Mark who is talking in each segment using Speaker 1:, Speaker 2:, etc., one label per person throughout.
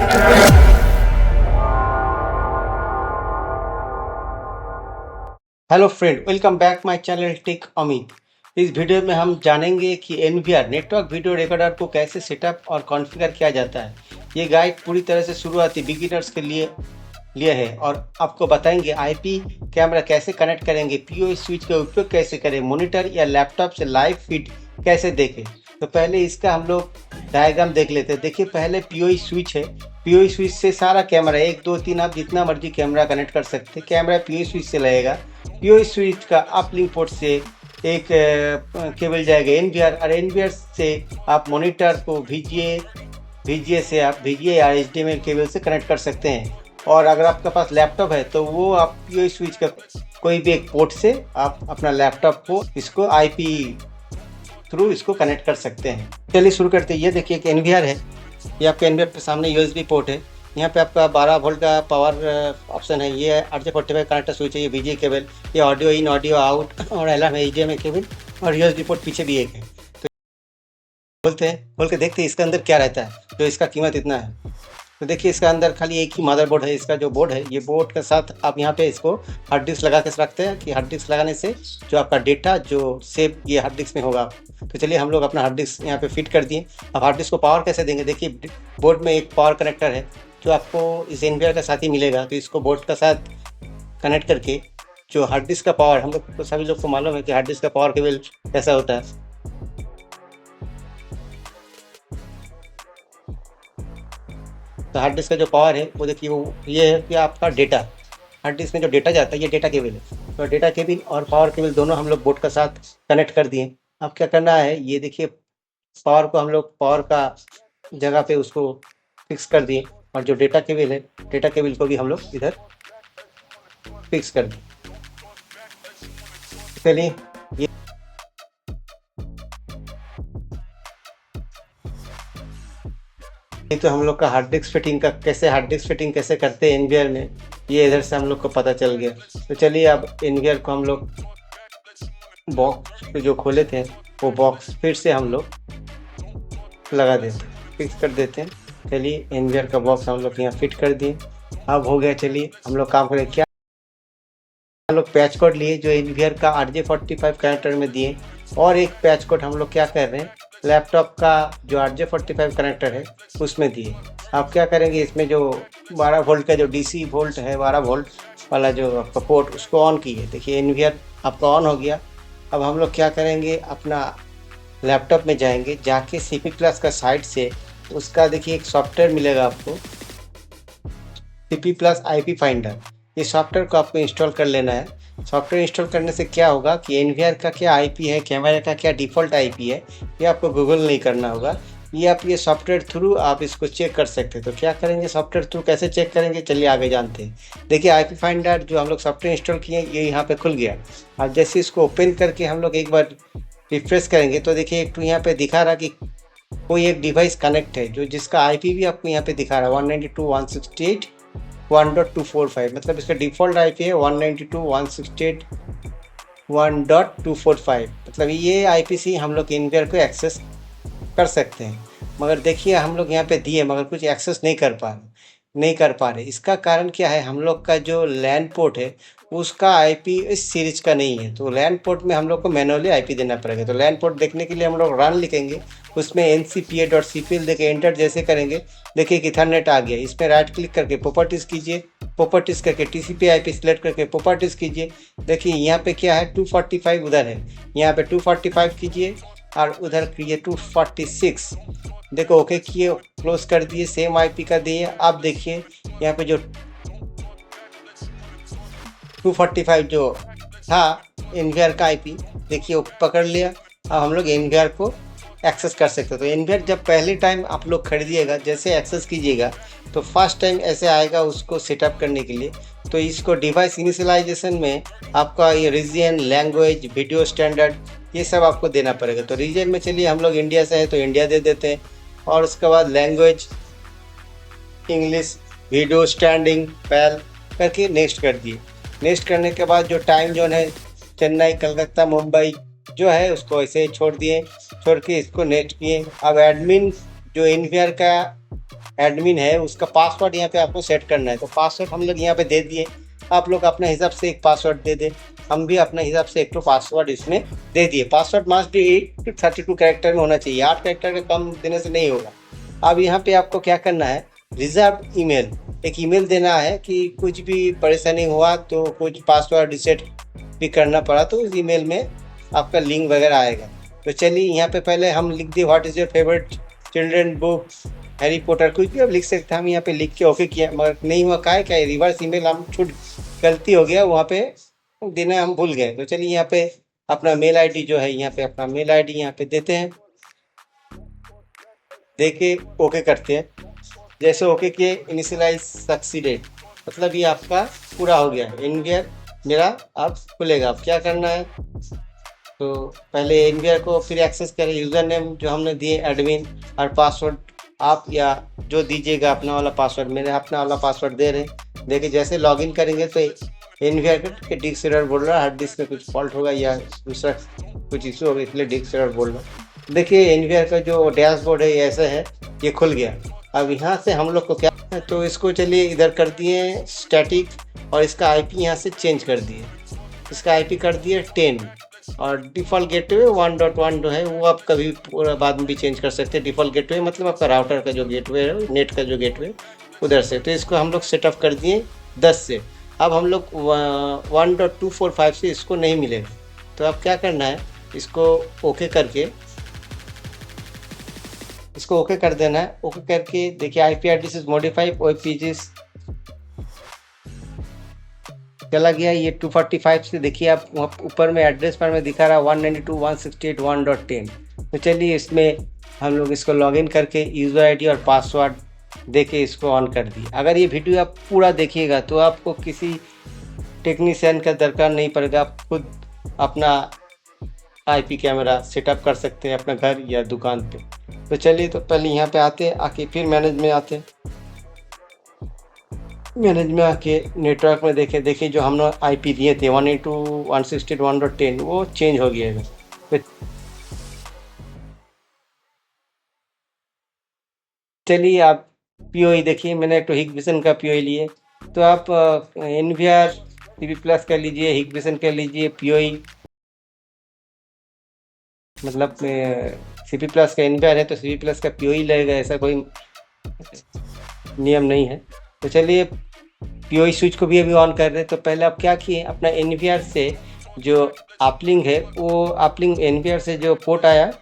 Speaker 1: Hello friend, welcome back my channel tech Amit. इस video में हम जानेंगे कि एनवीआर नेटवर्क वीडियो रिकॉर्डर को कैसे सेटअप और कॉन्फ़िगर किया जाता है। ये गाइड पूरी तरह से शुरुआती बिगिनर्स के लिए है और आपको बताएंगे आईपी कैमरा कैसे कनेक्ट करेंगे, पीओई स्विच का उपयोग कैसे करें, मॉनिटर या लैपटॉप से लाइव फीड कैसे देखें। तो पहले इसका हम लोग डायग्राम देख लेते हैं। देखिए, पहले पीओई स्विच है। पीओई स्विच से सारा कैमरा 1 2 3 आप जितना मर्जी कैमरा कनेक्ट कर सकते हैं। कैमरा पीओई स्विच से लगेगा। पीओई स्विच का अपलिंक पोर्ट से एक केबल जाएगा एनवीआर, और एनवीआर से आप मॉनिटर को वीजीए या एचडीएमआई केबल से कनेक्ट कर सकते हैं। और अगर आपके पास लैपटॉप है तो वो आप पीओई स्विच का कोई भी एक पोर्ट से आप अपना लैपटॉप को इसको आईपी थ्रू इसको कनेक्ट कर सकते हैं। चलिए शुरू करते हैं। ये देखिए कि एनवीआर है। ये आपके एनवीआर के सामने यूएसबी पोर्ट है। यहाँ पे आपका 12 वोल्ट का पावर ऑप्शन है। ये RJ45 कनेक्टर स्विच है। ये वीजीए केबल, ये ऑडियो इन ऑडियो आउट और अलार्म है, एचडीएमआई केबल और यूएसबी पोर्ट पीछे भी एक है। तो बोलते हैं, खोल के देखते हैं इसके अंदर क्या रहता है। तो इसका कीमत इतना है। तो देखिए, इसका अंदर खाली एक ही मदरबोर्ड है। इसका जो बोर्ड है, ये बोर्ड के साथ आप यहाँ पे इसको हार्ड डिस्क लगा के रखते हैं कि हार्ड डिस्क लगाने से जो आपका डेटा जो सेव ये हार्ड डिस्क में होगा। तो चलिए हम लोग अपना हार्ड डिस्क यहाँ पे फिट कर दिए। अब हार्ड डिस्क को पावर कैसे देंगे? देखिए, बोर्ड में एक पावर कनेक्टर है जो आपको इस एनवीआर के साथ ही मिलेगा। तो इसको बोर्ड के साथ कनेक्ट करके जो हार्ड डिस्क का पावर, हम लोग सभी लोग को मालूम है कि हार्ड डिस्क का पावर केबल कैसा होता है। तो हार्ड डिस्क का जो पावर है वो देखिए, वो ये है कि आपका डेटा, हार्ड डिस्क में जो डेटा जाता है ये डेटा केबल है। तो डेटा केबल और पावर केबल दोनों हम लोग बोर्ड के साथ कनेक्ट कर दिए। अब क्या करना है, ये देखिए पावर को हम लोग पावर का जगह पे उसको फिक्स कर दिए, और जो डेटा केबल है, डेटा केबल को भी हम लोग इधर फिक्स कर दिए। चलिए, ये तो हम लोग का हार्ड डिस्क फिटिंग कैसे करते हैं एनवीआर में, ये इधर से हम लोग को पता चल गया। तो चलिए, अब एनवीआर को हम लोग बॉक्स जो खोले थे वो बॉक्स फिर से हम लोग लगा देते, फिक्स कर देते हैं। चलिए, एनवीआर का बॉक्स हम लोग यहाँ फिट कर दिए। अब हो गया। चलिए हम लोग काम करें। क्या हम लोग पैच कोड लिए जो एनवीआर का RJ45 कनेक्टर में दिए, और एक पैच कोड हम लोग क्या कर रहे हैं, लैपटॉप का जो RJ45 कनेक्टर है उसमें दिए। आप क्या करेंगे, इसमें जो 12 वोल्ट का जो डीसी वोल्ट है, 12 वोल्ट वाला जो आपका पोर्ट, उसको ऑन कीजिए। देखिए एनवीआर आपका ऑन हो गया। अब हम लोग क्या करेंगे, अपना लैपटॉप में जाएंगे, जाके CP+ का साइट से उसका देखिए एक सॉफ्टवेयर मिलेगा आपको, CP+ IP फाइंडर। ये सॉफ्टवेयर को आपको इंस्टॉल कर लेना है। सॉफ्टवेयर इंस्टॉल करने से क्या होगा कि एनवीआर का क्या आईपी है, कैमरा का क्या डिफ़ॉल्ट आईपी है, ये आपको गूगल नहीं करना होगा। ये आप ये सॉफ्टवेयर थ्रू आप इसको चेक कर सकते हैं। तो क्या करेंगे, सॉफ्टवेयर थ्रू कैसे चेक करेंगे, चलिए आगे जानते हैं। देखिए, IP फाइंडर जो हम लोग सॉफ्टवेयर इंस्टॉल किए ये यहाँ पे खुल गया। और जैसे इसको ओपन करके हम लोग एक बार रिफ्रेश करेंगे तो देखिए एक तो यहाँ पे दिखा रहा कि कोई एक डिवाइस कनेक्ट है, जो जिसका आईपी भी आपको यहाँ पे दिखा रहा है 192.168.1.245। मतलब इसका डिफ़ॉल्ट आईपी है 192.168.1.245। मतलब ये आईपी से हम लोग एनवीआर को एक्सेस कर सकते हैं। मगर देखिए, हम लोग यहाँ पे दिए मगर कुछ एक्सेस नहीं कर पा रहे। इसका कारण क्या है, हम लोग का जो लैन पोर्ट है उसका आईपी इस सीरीज का नहीं है। तो लैन पोर्ट में हम लोग को मैनुअली आईपी देना पड़ेगा। तो लैन पोर्ट देखने के लिए हम लोग रन लिखेंगे, उसमें ncpa.cpl देके एंटर जैसे करेंगे, देखिए कि इथरनेट आ गया। इसमें राइट क्लिक करके प्रॉपर्टीज़ कीजिए, प्रॉपर्टीज़ करके TCP/IP सिलेक्ट करके प्रॉपर्टीज़ कीजिए। देखिए यहाँ पे क्या है, 245 उधर है, यहाँ पे 245 कीजिए और उधर कीजिए 246। देखो ओके किए, क्लोज कर दिए, सेम आईपी का दिए। अब देखिए यहाँ पे जो 245 जो था एनवीआर का आईपी, देखिए वो पकड़ लिया। अब हम लोग एनवीआर को एक्सेस कर सकते हो। तो एनवीआर जब पहले टाइम आप लोग खरीदिएगा, जैसे एक्सेस कीजिएगा तो फर्स्ट टाइम ऐसे आएगा उसको सेटअप करने के लिए। तो इसको डिवाइस इनिशियलाइजेशन में आपका ये रीजन, लैंग्वेज, वीडियो स्टैंडर्ड, ये सब आपको देना पड़ेगा। तो रीजन में चलिए हम लोग इंडिया से है तो इंडिया दे देते हैं, और उसके बाद लैंग्वेज इंग्लिश, वीडियो स्टैंडिंग पैल करके नेक्स्ट कर दिए। नेक्स्ट करने के बाद जो टाइम जोन है चेन्नई, कलकत्ता, मुंबई जो है उसको ऐसे छोड़ दिए, छोड़ के इसको नेक्स्ट किए। अब एडमिन जो एनवीआर का एडमिन है उसका पासवर्ड यहाँ पे आपको सेट करना है। तो पासवर्ड हम लोग यहाँ पे दे दिए, आप लोग अपने हिसाब से एक पासवर्ड दे दें, हम भी अपने हिसाब से एक तो पासवर्ड इसमें दे दिए। Password must be 8 to 32 character में होना चाहिए, 8 कैरेक्टर के कम देने से नहीं होगा। अब यहाँ पे आपको क्या करना है, रिजर्व ईमेल, एक ईमेल देना है कि कुछ भी परेशानी हुआ तो कुछ पासवर्ड रिसेट भी करना पड़ा तो उस ईमेल में आपका लिंक वगैरह आएगा। तो चलिए यहाँ पे पहले हम लिख दिए what is your favourite children book, Harry Potter, कुछ भी अब लिख सकते हैं। हम यहाँ पे लिख के ओके किया, मगर नहीं हुआ, क्या है रिवर्स ईमेल हम छूट, गलती हो गया, वहाँ पे देना हम भूल गए। तो चलिए यहाँ पे अपना मेल आईडी जो है, यहाँ पे अपना मेल आईडी यहाँ पे देते हैं, देके ओके करते हैं। जैसे ओके किए, इनिशियलाइज सक्सीडेड, मतलब ये आपका पूरा हो गया, एनवीआर मेरा अब खुलेगा। अब क्या करना है, तो पहले एनवीआर को फिर एक्सेस करें, यूज़र नेम जो हमने दिए एडमिन, और पासवर्ड आप या जो दीजिएगा अपना वाला पासवर्ड, मैंने अपना वाला पासवर्ड दे रहे हैं। देखिए जैसे लॉगिन करेंगे तो एनवीआर के डिस्क एरर बोल रहा है, हार्ड डिस्क में कुछ फॉल्ट होगा या दूसरा कुछ इशू होगा, इसलिए डिस्क एरर बोल रहा है। देखिए एनवीआर का जो डैशबोर्ड है ये ऐसा है, ये खुल गया। अब यहाँ से हम लोग को क्या है, तो इसको चलिए इधर कर दिए स्टैटिक, और इसका आईपी यहाँ से चेंज कर दिए, इसका आईपी कर दिए 10, और डिफ़ॉल्ट गेटवे 1.1 जो है वो आप कभी पूरा बाद में भी चेंज कर सकते हैं। डिफ़ॉल्ट गेटवे मतलब आपका राउटर का जो गेटवे है, नेट का जो गेटवे उधर से। तो इसको हम लोग सेटअप कर दिए 10 से। अब हम लोग 1.245 से इसको नहीं मिलेगा, तो अब क्या करना है, इसको ओके करके, इसको ओके कर देना है। ओके करके देखिए आईपी एड्रेस इज मॉडिफाइड, ओपीजीस चला गया ये 245 से। देखिए आप वहाँ ऊपर में एड्रेस पर में दिखा रहा है 192.168.1.10। तो चलिए इसमें हम लोग इसको लॉगिन करके यूज़र आईडी और पासवर्ड देके इसको ऑन कर दिए। अगर ये वीडियो आप पूरा देखिएगा तो आपको किसी टेक्नीशियन का दरकार नहीं पड़ेगा, आप खुद अपना आईपी कैमरा सेटअप कर सकते हैं अपने घर या दुकान पे। तो चलिए, तो पहले यहाँ पे आते आके फिर मैनेज में आते, मैनेज में आके नेटवर्क में देखिए जो हमने आईपी दिए थे 192.168.1.10 वो चेंज हो गया है। चलिए आप पीओई देखिए, मैंने एक तो हिगविजन का पीओई लिए, तो आप एनवीआर सीपी प्लस कर लीजिए, हिगविजन कर लीजिए, पीओई मतलब सीपी प्लस का एनवीआर है तो सीपी प्लस का पीओई लगेगा, ऐसा कोई नियम नहीं है। तो चलिए पीओई स्विच को भी अभी ऑन कर रहे हैं। तो पहले आप क्या किए, अपना एनवीआर से जो अपलिंक है, वो अपलिंक एनवीआर से जो पोर्ट आया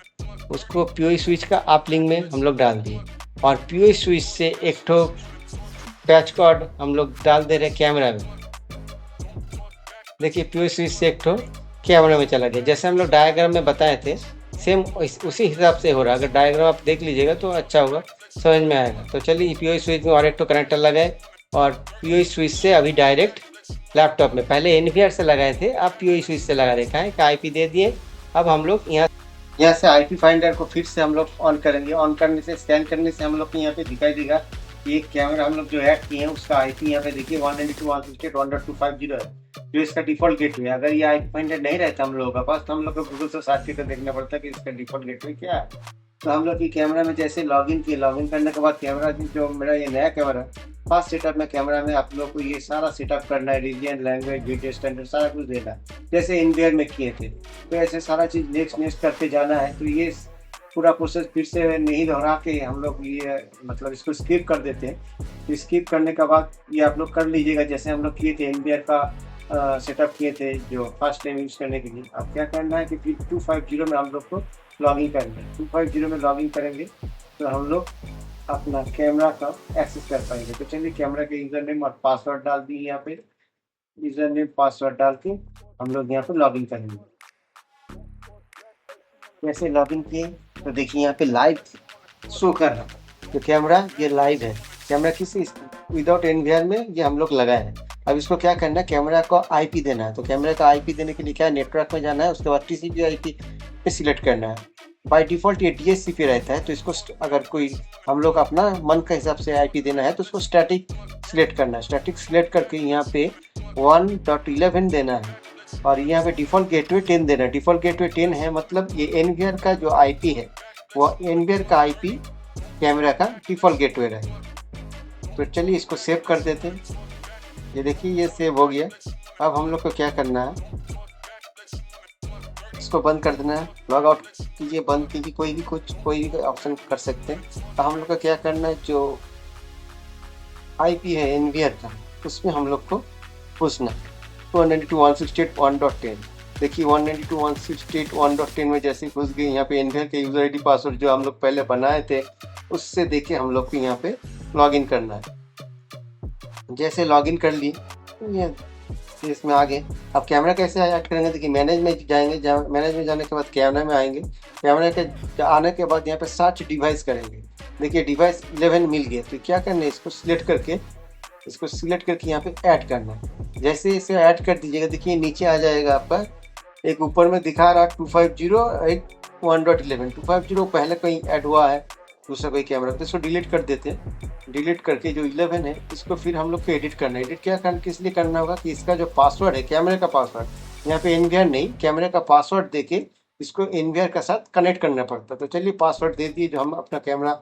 Speaker 1: उसको पीओई स्विच का अपलिंक में हम लोग डाल दिए, और पीओई स्विच से एक ठो पैच कोड हम लोग डाल दे रहे कैमरा में। देखिए पीओई स्विच से एक ठो कैमरा में चला गया, जैसे हम लोग डायग्राम में बताए थे सेम उसी हिसाब से हो रहा है। अगर डायग्राम आप देख लीजिएगा तो अच्छा होगा, समझ में आएगा। तो चलिए पीओई स्विच में और एक ठो कनेक्टर लगाए, और पीओई स्विच से अभी डायरेक्ट लैपटॉप में, पहले एनवीआर से लगाए थे, आप पीओई स्विच से लगा रहे हैं, आईपी दे दिए। अब हम लोग यहाँ से आईपी फाइंडर को फिर से हम लोग ऑन करेंगे। ऑन करने से, स्कैन करने से हम लोग को यहाँ पे दिखाई देगा ये कैमरा हम लोग जो ऐड किए हैं उसका आईपी यहाँ पे देखिए 192.168.1.250 है, जो इसका डिफॉल्ट गेटवे है। अगर ये आईपी फाइंडर नहीं रहता हम लोगों का पास तो हम लोग को गूगल से सर्च करके देखना पड़ता है कि इसका डिफॉल्ट गेटवे क्या है। तो हम लोग की कैमरा में जैसे लॉगिन किए, लॉगिन करने के बाद कैमरा जो मेरा ये नया कैमरा फास्ट सेटअप में कैमरा में आप लोग को ये सारा सेटअप करना है, रीजन, लैंग्वेज, वीडियो स्टैंडर्ड सारा कुछ देना है, जैसे एनवीआर में किए थे। तो ऐसे सारा चीज़ नेक्स्ट करते जाना है। तो ये पूरा प्रोसेस फिर से नहीं दोहरा के हम लोग ये मतलब इसको स्किप कर देते हैं। स्किप करने के बाद ये आप लोग कर लीजिएगा जैसे हम लोग किए थे, एनवीआर का सेटअप किए थे जो फर्स्ट टाइम यूज़ करने के लिए। अब क्या करना है कि फिर 250 में हम लोग को लॉगिन करना है। 250 में लॉगिन करेंगे तो हम लोग अपना कैमरा का एक्सेस कर पाएंगे। तो चलिए कैमरा के यूज़र नेम और पासवर्ड डाल दिए, यहाँ पे यूज़र नेम पासवर्ड डाल के हम लोग यहाँ पे लॉगिन करेंगे। जैसे लॉगिन किए तो देखिए यहाँ पे लाइव शो कर रहा है, तो कैमरा ये लाइव है। कैमरा किसी विदाउट एनवीआर में ये हम लोग लगाए हैं। अब इसको क्या करना है, कैमरा को आईपी देना है। तो कैमरा का आईपी देने के लिए क्या है, नेटवर्क में जाना है, उसके बाद टीसीपी आईपी पे सिलेक्ट करना है। बाय डिफ़ॉल्ट ये डीएचसीपी रहता है, तो इसको अगर कोई हम लोग अपना मन के हिसाब से आईपी देना है तो उसको स्टैटिक सिलेक्ट करना है। स्टैटिक सिलेक्ट करके यहाँ पे 1.11 देना है, और यहाँ पे डिफ़ॉल्ट गेटवे 10 देना है। डिफ़ॉल्ट गेटवे 10 है मतलब ये एनवीआर का जो आईपी है वो एनवीआर का आईपी कैमरा का डिफ़ॉल्ट गेटवे रहेगा। तो चलिए इसको सेव कर देते हैं। ये देखिए ये सेव हो गया। अब हम लोग को क्या करना है, इसको बंद कर देना है। लॉग आउट कीजिए, बंद कीजिए, कोई भी ऑप्शन कर सकते हैं। तो हम लोग को क्या करना है, जो आईपी है एनवीआर का, उसमें हम लोग को पूछना 192.168.1.10। देखिए 192.168.1.10 में जैसे घुस गई, यहाँ पे एनवीआर के यूजर आईडी पासवर्ड जो हम लोग पहले बनाए थे उससे देके हम लोग को यहाँ पे लॉगिन करना है। जैसे लॉगिन कर ली ये इसमें आ गए। अब कैमरा कैसे ऐड करेंगे, देखिए मैनेज में जाएंगे, मैनेज में जाने के बाद कैमरा में आएंगे। कैमरा के आने के बाद यहाँ पे सर्च डिवाइस करेंगे। देखिए डिवाइस 11 मिल गया, तो क्या करना है, इसको सिलेक्ट करके यहाँ पे ऐड करना है। जैसे इसे ऐड कर दीजिएगा, देखिए नीचे आ जाएगा आपका, एक ऊपर में दिखा रहा 250.1.11 250 पहले कहीं ऐड हुआ है दूसरा कोई कैमरा, तो इसको डिलीट कर देते हैं। डिलीट करके जो 11 है इसको फिर हम लोग को एडिट करना है। एडिट क्या करना, किस लिए करना होगा कि इसका जो पासवर्ड है, कैमरे का पासवर्ड, यहाँ पे एनवीआर नहीं, कैमरे का पासवर्ड देके इसको एनवीआर का साथ कनेक्ट करना पड़ता। तो चलिए पासवर्ड दे दिए जो हम अपना कैमरा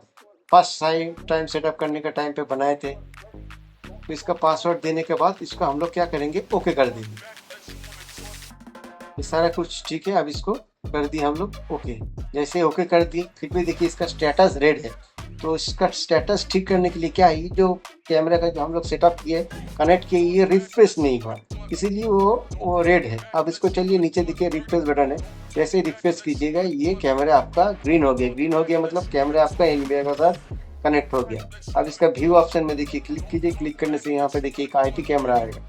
Speaker 1: फर्स्ट टाइम सेटअप करने के टाइम पे बनाए थे। तो इसका पासवर्ड देने के बाद इसको हम लोग क्या करेंगे, ओके कर देंगे। ये सारा कुछ ठीक है। अब इसको कर दिए हम लोग ओके। जैसे ओके कर दिए, फिर भी देखिए इसका स्टेटस रेड है। तो इसका स्टेटस ठीक करने के लिए क्या है, जो कैमरा का जो हम लोग सेटअप किए कनेक्ट किए, ये रिफ्रेश नहीं हुआ, इसीलिए वो रेड है। अब इसको चलिए नीचे देखिए रिफ्रेश बटन है, जैसे रिफ्रेश कीजिएगा ये कैमरा आपका ग्रीन हो गया। ग्रीन हो गया मतलब कैमरा आपका एनवीआर के साथ कनेक्ट हो गया। अब इसका व्यू ऑप्शन में देखिए क्लिक कीजिए। क्लिक करने से यहाँ पे देखिए एक आईपी कैमरा आएगा,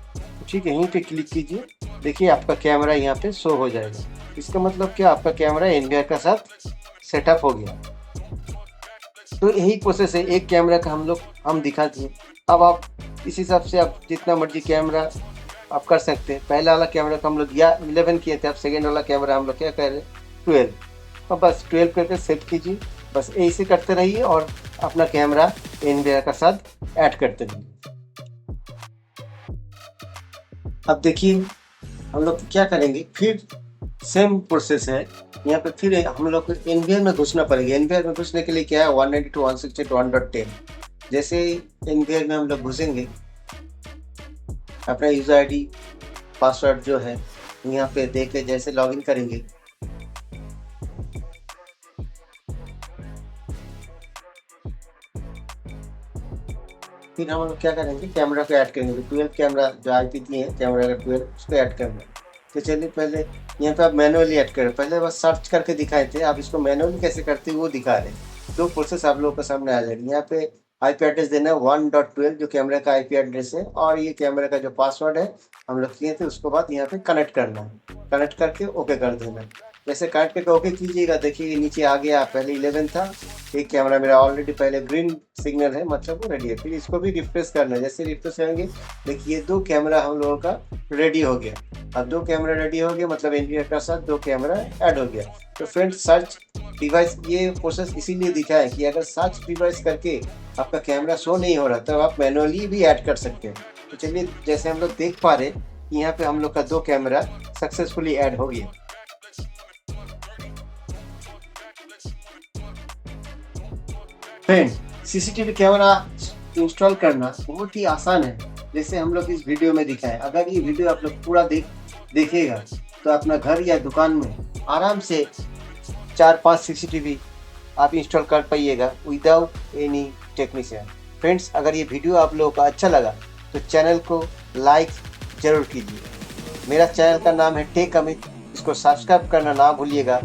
Speaker 1: ठीक है, यहीं पे क्लिक कीजिए। देखिए आपका कैमरा यहाँ पे शो हो जाएगा। इसका मतलब क्या, आपका कैमरा एनवीआर का साथ सेटअप हो गया। तो यही प्रोसेस है एक कैमरा का हम दिखा दिए। अब आप इस हिसाब से आप जितना मर्जी कैमरा आप कर सकते हैं। पहला वाला कैमरा का हम लोग 11 किए थे, अब सेकेंड वाला कैमरा हम लोग क्या कर रहे हैं 12। अब बस 12 करके सेट कीजिए। बस ऐसे करते रहिए और अपना कैमरा एनवीआर का साथ ऐड करते रहिए। अब देखिए हम लोग क्या करेंगे, फिर सेम प्रोसेस है। यहाँ पे फिर हम लोग को एनवीआर में घुसना पड़ेगा। एनवीआर में घुसने के लिए क्या है 192.168.1.10। जैसे एनवीआर में हम लोग घुसेंगे, अपना यूजर आईडी पासवर्ड जो है यहाँ पे दे के जैसे लॉगिन करेंगे, फिर हम लोग क्या करेंगे कैमरा को ऐड करेंगे। 12 कैमरा जो आईपी दिए हैं कैमरा का 12 उसको ऐड करना है। तो चलिए पहले यहाँ पे आप मैनुअली ऐड करें। पहले बस सर्च करके दिखाए थे, आप इसको मैनुअली कैसे करते हैं वो दिखा रहे हैं। दो प्रोसेस आप लोगों के सामने आ जाएगी। यहाँ पे आईपी एड्रेस देना है 1.12 जो कैमरा का आईपी एड्रेस है, और ये कैमरा का जो पासवर्ड है हम लोग किए थे उसको बाद यहाँ पे कनेक्ट करना है। कनेक्ट करके ओके कर देना है। जैसे कनेक्ट करके ओके कीजिएगा, देखिए नीचे आ गया। पहले 11 था, एक कैमरा मेरा ऑलरेडी पहले ग्रीन सिग्नल है, मतलब वो रेडी है। फिर इसको भी रिफ्रेश करना है। जैसे रिफ्रेश करेंगे देखिए 2 कैमरा हम लोगों का रेडी हो गया। अब 2 कैमरा रेडी हो गया मतलब एनवीआर का साथ 2 कैमरा ऐड हो गया। तो फ्रेंड्स सर्च डिवाइस ये प्रोसेस इसीलिए दिखा है कि अगर सर्च डिवाइस करके आपका कैमरा शो नहीं हो रहा तो आप मैनुअली भी ऐड कर सकते हैं। तो चलिए जैसे हम लोग देख पा रहे कि यहाँ पे हम लोग का 2 कैमरा सक्सेसफुली ऐड हो गया। फ्रेंड सीसीटीवी कैमरा इंस्टॉल करना बहुत ही आसान है, जैसे हम लोग इस वीडियो में दिखाएं। अगर ये वीडियो आप लोग पूरा देखिएगा तो अपना घर या दुकान में आराम से 4-5 सीसीटीवी आप इंस्टॉल कर पाइएगा विदाउट एनी टेक्नीशियन। फ्रेंड्स अगर ये वीडियो आप लोगों को अच्छा लगा तो चैनल को लाइक जरूर कीजिए। मेरा चैनल का नाम है टेक अमित, इसको सब्सक्राइब करना ना भूलिएगा।